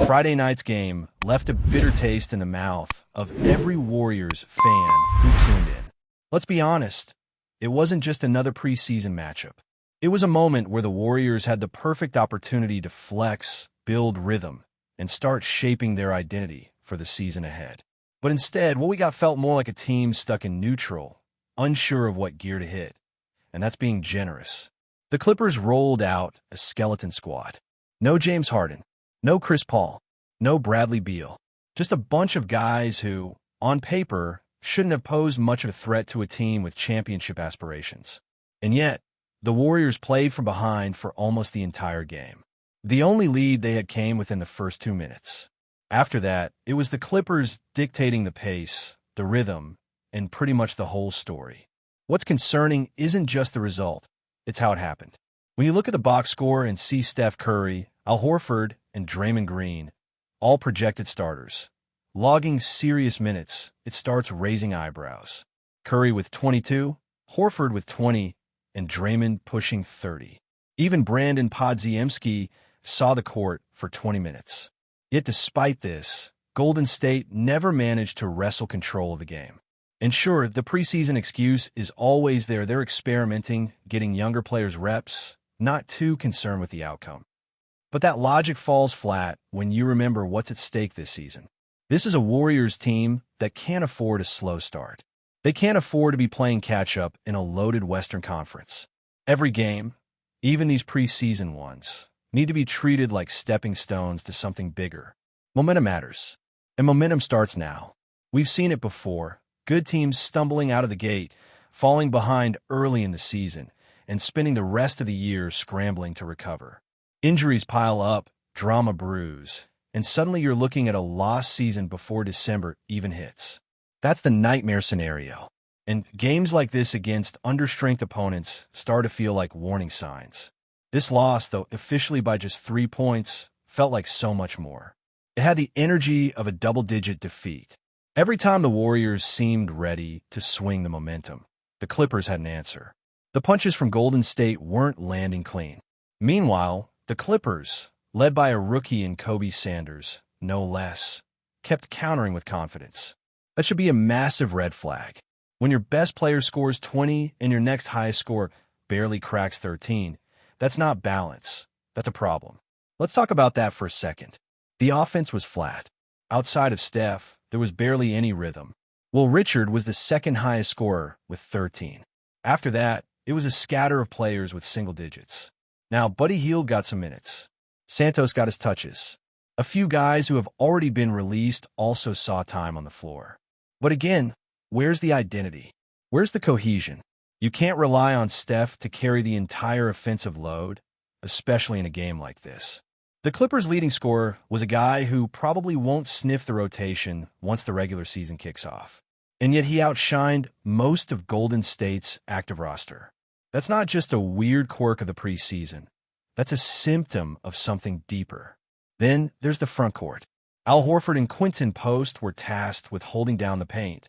Friday night's game left a bitter taste in the mouth of every Warriors fan who tuned in. Let's be honest, it wasn't just another preseason matchup. It was a moment where the Warriors had the perfect opportunity to flex, build rhythm, and start shaping their identity for the season ahead. But instead, what we got felt more like a team stuck in neutral, unsure of what gear to hit. And that's being generous. The Clippers rolled out a skeleton squad. No James Harden, no Chris Paul, no Bradley Beal. Just a bunch of guys who, on paper, shouldn't have posed much of a threat to a team with championship aspirations. And yet, the Warriors played from behind for almost the entire game. The only lead they had came within the first 2 minutes. After that, it was the Clippers dictating the pace, the rhythm, and pretty much the whole story. What's concerning isn't just the result, it's how it happened. When you look at the box score and see Steph Curry, Al Horford, and Draymond Green, all projected starters, logging serious minutes, it starts raising eyebrows. Curry with 22, Horford with 20, and Draymond pushing 30. Even Brandon Podziemski saw the court for 20 minutes. Yet despite this, Golden State never managed to wrestle control of the game. And sure, the preseason excuse is always there. They're experimenting, getting younger players reps, not too concerned with the outcome. But that logic falls flat when you remember what's at stake this season. This is a Warriors team that can't afford a slow start. They can't afford to be playing catch-up in a loaded Western Conference. Every game, even these preseason ones, need to be treated like stepping stones to something bigger. Momentum matters, and momentum starts now. We've seen it before. Good teams stumbling out of the gate, falling behind early in the season, and spending the rest of the year scrambling to recover. Injuries pile up, drama brews, and suddenly you're looking at a lost season before December even hits. That's the nightmare scenario. And games like this against understrength opponents start to feel like warning signs. This loss, though officially by just 3 points, felt like so much more. It had the energy of a double-digit defeat. Every time the Warriors seemed ready to swing the momentum, the Clippers had an answer. The punches from Golden State weren't landing clean. Meanwhile, the Clippers, led by a rookie in Kobe Sanders, no less, kept countering with confidence. That should be a massive red flag. When your best player scores 20 and your next highest score barely cracks 13, that's not balance. That's a problem. Let's talk about that for a second. The offense was flat. Outside of Steph, there was barely any rhythm. Will Richard was the second highest scorer with 13. After that, it was a scatter of players with single digits. Now, Buddy Hield got some minutes. Santos got his touches. A few guys who have already been released also saw time on the floor. But again, where's the identity? Where's the cohesion? You can't rely on Steph to carry the entire offensive load, especially in a game like this. The Clippers' leading scorer was a guy who probably won't sniff the rotation once the regular season kicks off. And yet he outshined most of Golden State's active roster. That's not just a weird quirk of the preseason. That's a symptom of something deeper. Then there's the front court. Al Horford and Quentin Post were tasked with holding down the paint,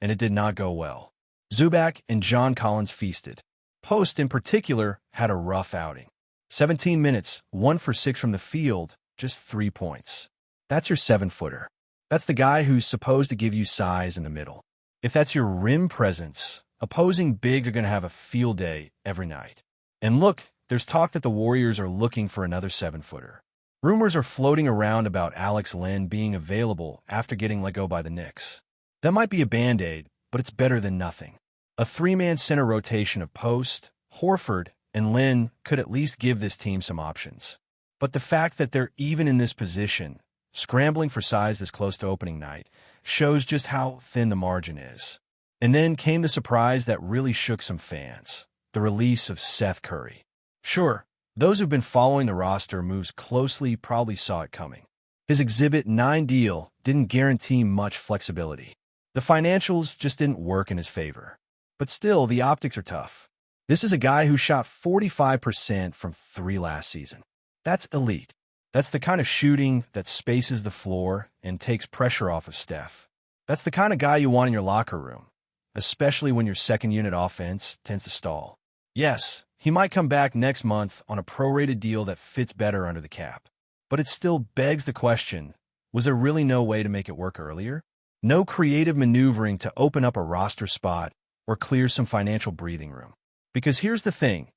and it did not go well. Zubac and John Collins feasted. Post, in particular, had a rough outing. 17 minutes, 1 for 6 from the field, just 3 points. That's your 7-footer. That's the guy who's supposed to give you size in the middle. If that's your rim presence, opposing bigs are going to have a field day every night. And look, there's talk that the Warriors are looking for another 7-footer. Rumors are floating around about Alex Len being available after getting let go by the Knicks. That might be a Band-Aid, but it's better than nothing. A 3-man center rotation of Post, Horford, and Len could at least give this team some options. But the fact that they're even in this position, scrambling for size this close to opening night, shows just how thin the margin is. And then came the surprise that really shook some fans, the release of Seth Curry. Sure, those who've been following the roster moves closely probably saw it coming. His Exhibit 9 deal didn't guarantee much flexibility. The financials just didn't work in his favor. But still, the optics are tough. This is a guy who shot 45% from 3 last season. That's elite. That's the kind of shooting that spaces the floor and takes pressure off of Steph. That's the kind of guy you want in your locker room, especially when your second unit offense tends to stall. Yes, he might come back next month on a prorated deal that fits better under the cap. But it still begs the question, was there really no way to make it work earlier? No creative maneuvering to open up a roster spot or clear some financial breathing room? Because here's the thing,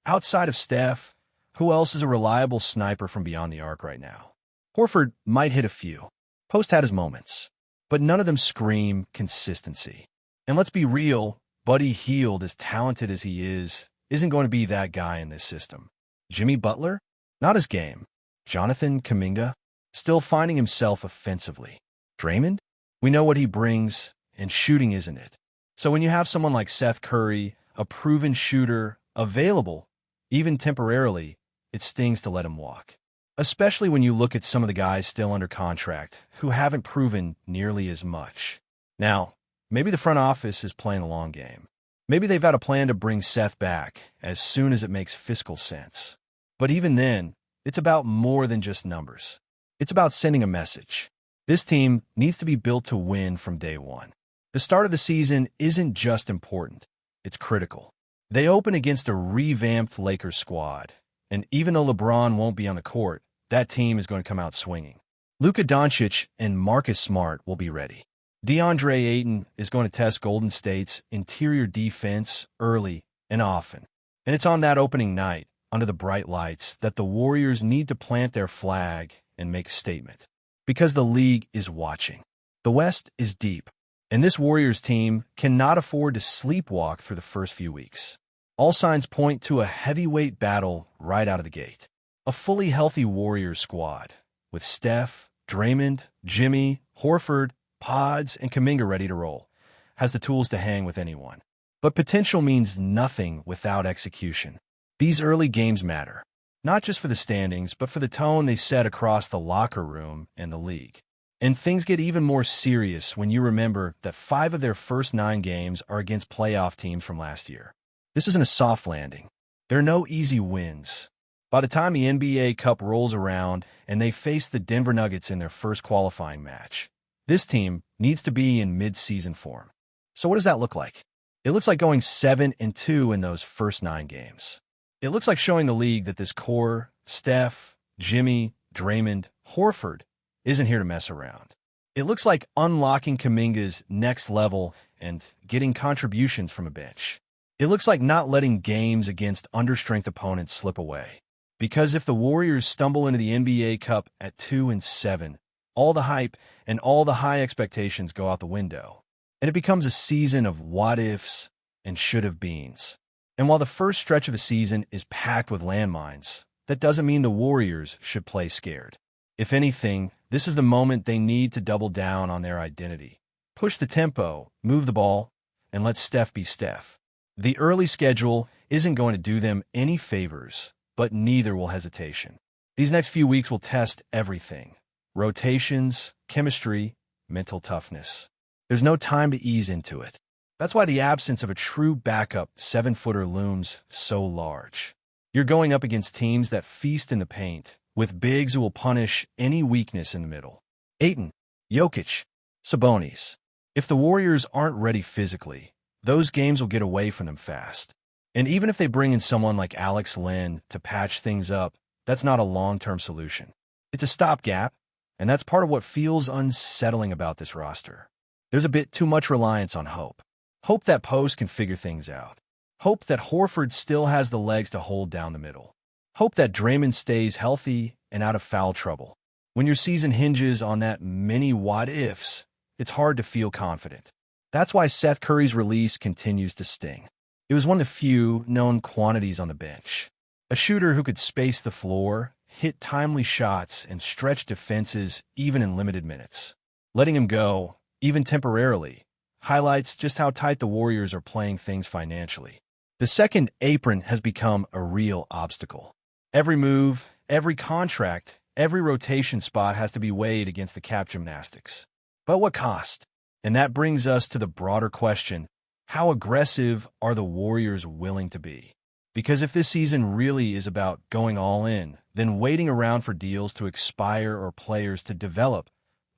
outside of Steph, who else is a reliable sniper from beyond the arc right now? Horford might hit a few. Post had his moments, but none of them scream consistency. And let's be real, Buddy Hield, as talented as he is, isn't going to be that guy in this system. Jimmy Butler? Not his game. Jonathan Kuminga? Still finding himself offensively. Draymond? We know what he brings, and shooting isn't it. So when you have someone like Seth Curry, a proven shooter, available, even temporarily, it stings to let him walk. Especially when you look at some of the guys still under contract who haven't proven nearly as much. Now, maybe the front office is playing a long game. Maybe they've got a plan to bring Seth back as soon as it makes fiscal sense. But even then, it's about more than just numbers. It's about sending a message. This team needs to be built to win from day one. The start of the season isn't just important, it's critical. They open against a revamped Lakers squad, and even though LeBron won't be on the court, that team is going to come out swinging. Luka Doncic and Marcus Smart will be ready. DeAndre Ayton is going to test Golden State's interior defense early and often. And it's on that opening night, under the bright lights, that the Warriors need to plant their flag and make a statement. Because the league is watching. The West is deep, and this Warriors team cannot afford to sleepwalk through the first few weeks. All signs point to a heavyweight battle right out of the gate. A fully healthy Warriors squad, with Steph, Draymond, Jimmy, Horford, Pods, and Kuminga ready to roll, has the tools to hang with anyone. But potential means nothing without execution. These early games matter, not just for the standings, but for the tone they set across the locker room and the league. And things get even more serious when you remember that 5 of their first 9 games are against playoff teams from last year. This isn't a soft landing. There are no easy wins. By the time the NBA Cup rolls around and they face the Denver Nuggets in their first qualifying match, this team needs to be in mid-season form. So what does that look like? It looks like going 7-2 in those first 9 games. It looks like showing the league that this core, Steph, Jimmy, Draymond, Horford, isn't here to mess around. It looks like unlocking Kuminga's next level and getting contributions from a bench. It looks like not letting games against understrength opponents slip away. Because if the Warriors stumble into the NBA Cup at 2-7, all the hype and all the high expectations go out the window, and it becomes a season of what-ifs and should-have-beens. And while the first stretch of the season is packed with landmines, that doesn't mean the Warriors should play scared. If anything, this is the moment they need to double down on their identity. Push the tempo, move the ball, and let Steph be Steph. The early schedule isn't going to do them any favors, but neither will hesitation. These next few weeks will test everything. Rotations, chemistry, mental toughness. There's no time to ease into it. That's why the absence of a true backup 7-footer looms so large. You're going up against teams that feast in the paint, with bigs who will punish any weakness in the middle. Ayton, Jokic, Sabonis. If the Warriors aren't ready physically, those games will get away from them fast. And even if they bring in someone like Alex Len to patch things up, that's not a long-term solution. It's a stopgap, and that's part of what feels unsettling about this roster. There's a bit too much reliance on hope. Hope that Post can figure things out. Hope that Horford still has the legs to hold down the middle. Hope that Draymond stays healthy and out of foul trouble. When your season hinges on that many what-ifs, it's hard to feel confident. That's why Seth Curry's release continues to sting. It was one of the few known quantities on the bench. A shooter who could space the floor, hit timely shots, and stretch defenses even in limited minutes. Letting him go, even temporarily, highlights just how tight the Warriors are playing things financially. The second apron has become a real obstacle. Every move, every contract, every rotation spot has to be weighed against the cap gymnastics. But what cost? And that brings us to the broader question, how aggressive are the Warriors willing to be? Because if this season really is about going all in, then waiting around for deals to expire or players to develop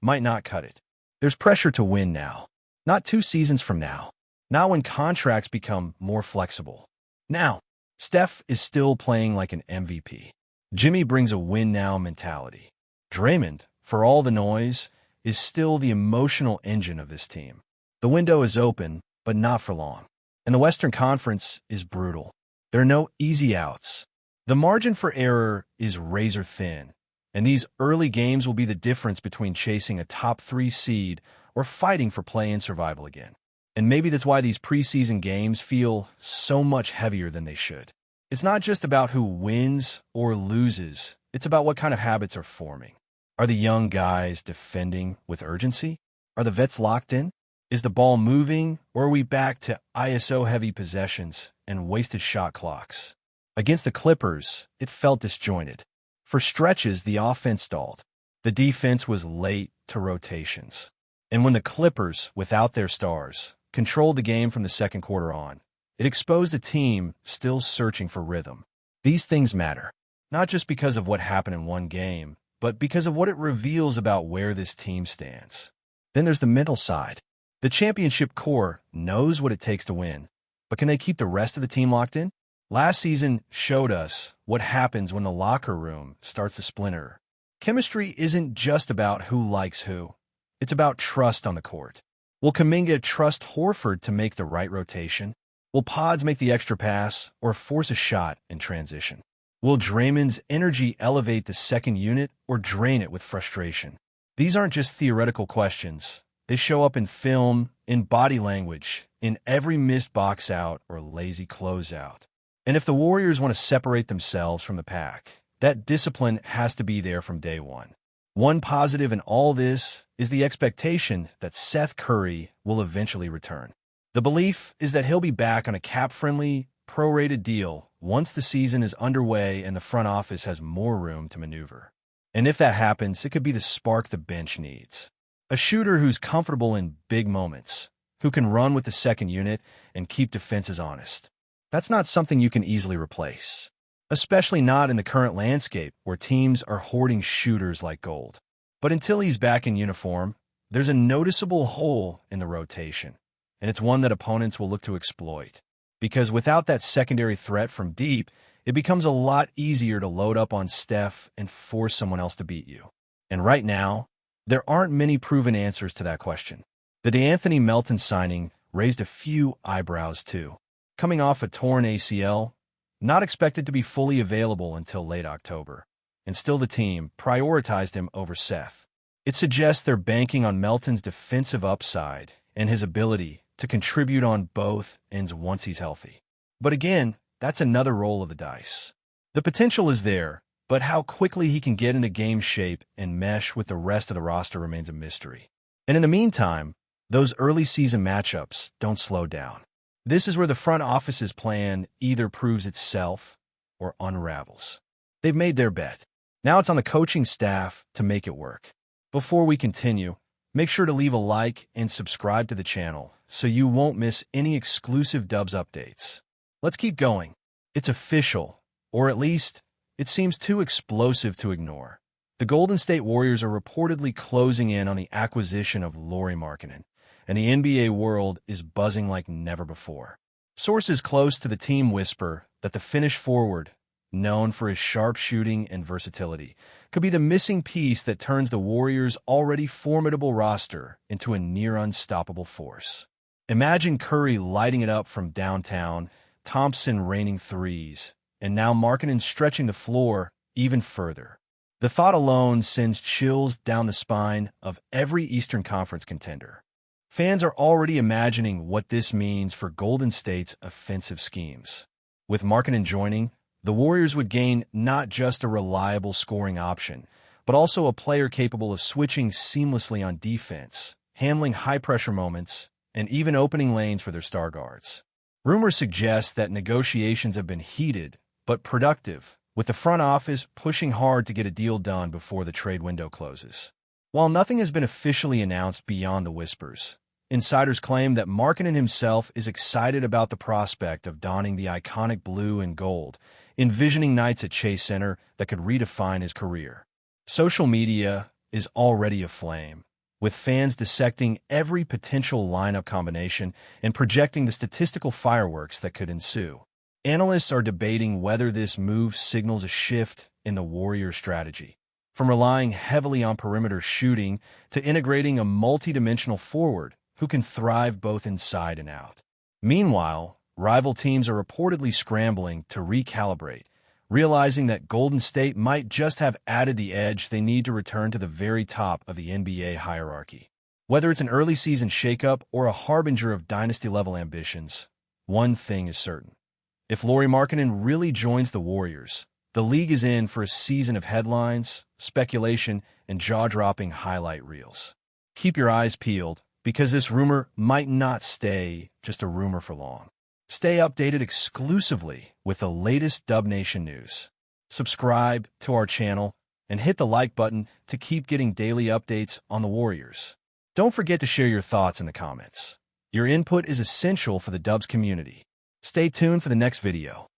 might not cut it. There's pressure to win now, not 2 seasons from now, not when contracts become more flexible. Now, Steph is still playing like an MVP. Jimmy brings a win-now mentality. Draymond, for all the noise, is still the emotional engine of this team. The window is open, but not for long. And the Western Conference is brutal. There are no easy outs. The margin for error is razor thin, and these early games will be the difference between chasing a top 3 seed or fighting for play-in survival again. And maybe that's why these preseason games feel so much heavier than they should. It's not just about who wins or loses. It's about what kind of habits are forming. Are the young guys defending with urgency? Are the vets locked in? Is the ball moving, or are we back to ISO-heavy possessions and wasted shot clocks? Against the Clippers, it felt disjointed. For stretches, the offense stalled. The defense was late to rotations. And when the Clippers, without their stars, controlled the game from the second quarter on, it exposed a team still searching for rhythm. These things matter, not just because of what happened in one game, but because of what it reveals about where this team stands. Then there's the mental side. The championship core knows what it takes to win, but can they keep the rest of the team locked in? Last season showed us what happens when the locker room starts to splinter. Chemistry isn't just about who likes who. It's about trust on the court. Will Kuminga trust Horford to make the right rotation? Will Pods make the extra pass or force a shot in transition? Will Draymond's energy elevate the second unit or drain it with frustration? These aren't just theoretical questions. They show up in film, in body language, in every missed box out or lazy closeout. And if the Warriors want to separate themselves from the pack, that discipline has to be there from day one. One positive in all this is the expectation that Seth Curry will eventually return. The belief is that he'll be back on a cap-friendly, prorated deal once the season is underway and the front office has more room to maneuver. And if that happens, it could be the spark the bench needs. A shooter who's comfortable in big moments, who can run with the second unit and keep defenses honest. That's not something you can easily replace, especially not in the current landscape where teams are hoarding shooters like gold. But until he's back in uniform, there's a noticeable hole in the rotation, and it's one that opponents will look to exploit. Because without that secondary threat from deep, it becomes a lot easier to load up on Steph and force someone else to beat you. And right now, there aren't many proven answers to that question. The DeAnthony Melton signing raised a few eyebrows too. Coming off a torn ACL, not expected to be fully available until late October, and still the team prioritized him over Seth. It suggests they're banking on Melton's defensive upside and his ability to contribute on both ends once he's healthy. But again, that's another roll of the dice. The potential is there, but how quickly he can get into game shape and mesh with the rest of the roster remains a mystery. And in the meantime, those early season matchups don't slow down. This is where the front office's plan either proves itself or unravels. They've made their bet. Now it's on the coaching staff to make it work. Before we continue, make sure to leave a like and subscribe to the channel so you won't miss any exclusive Dubs updates. Let's keep going. It's official, or at least, it seems too explosive to ignore. The Golden State Warriors are reportedly closing in on the acquisition of Lauri Markkanen, and the NBA world is buzzing like never before. Sources close to the team whisper that the Finnish forward, known for his sharp shooting and versatility, could be the missing piece that turns the Warriors' already formidable roster into a near-unstoppable force. Imagine Curry lighting it up from downtown, Thompson raining threes, and now Markkanen stretching the floor even further. The thought alone sends chills down the spine of every Eastern Conference contender. Fans are already imagining what this means for Golden State's offensive schemes. With Markkanen joining, the Warriors would gain not just a reliable scoring option, but also a player capable of switching seamlessly on defense, handling high-pressure moments, and even opening lanes for their star guards. Rumors suggest that negotiations have been heated, but productive, with the front office pushing hard to get a deal done before the trade window closes. While nothing has been officially announced beyond the whispers, insiders claim that Markkanen himself is excited about the prospect of donning the iconic blue and gold, envisioning nights at Chase Center that could redefine his career. Social media is already aflame, with fans dissecting every potential lineup combination and projecting the statistical fireworks that could ensue. Analysts are debating whether this move signals a shift in the Warriors' strategy. From relying heavily on perimeter shooting to integrating a multi-dimensional forward who can thrive both inside and out. Meanwhile, rival teams are reportedly scrambling to recalibrate, realizing that Golden State might just have added the edge they need to return to the very top of the NBA hierarchy. Whether it's an early season shakeup or a harbinger of dynasty-level ambitions, one thing is certain. If Lauri Markkanen really joins the Warriors, the league is in for a season of headlines, speculation, and jaw-dropping highlight reels. Keep your eyes peeled, because this rumor might not stay just a rumor for long. Stay updated exclusively with the latest Dub Nation news. Subscribe to our channel and hit the like button to keep getting daily updates on the Warriors. Don't forget to share your thoughts in the comments. Your input is essential for the Dubs community. Stay tuned for the next video.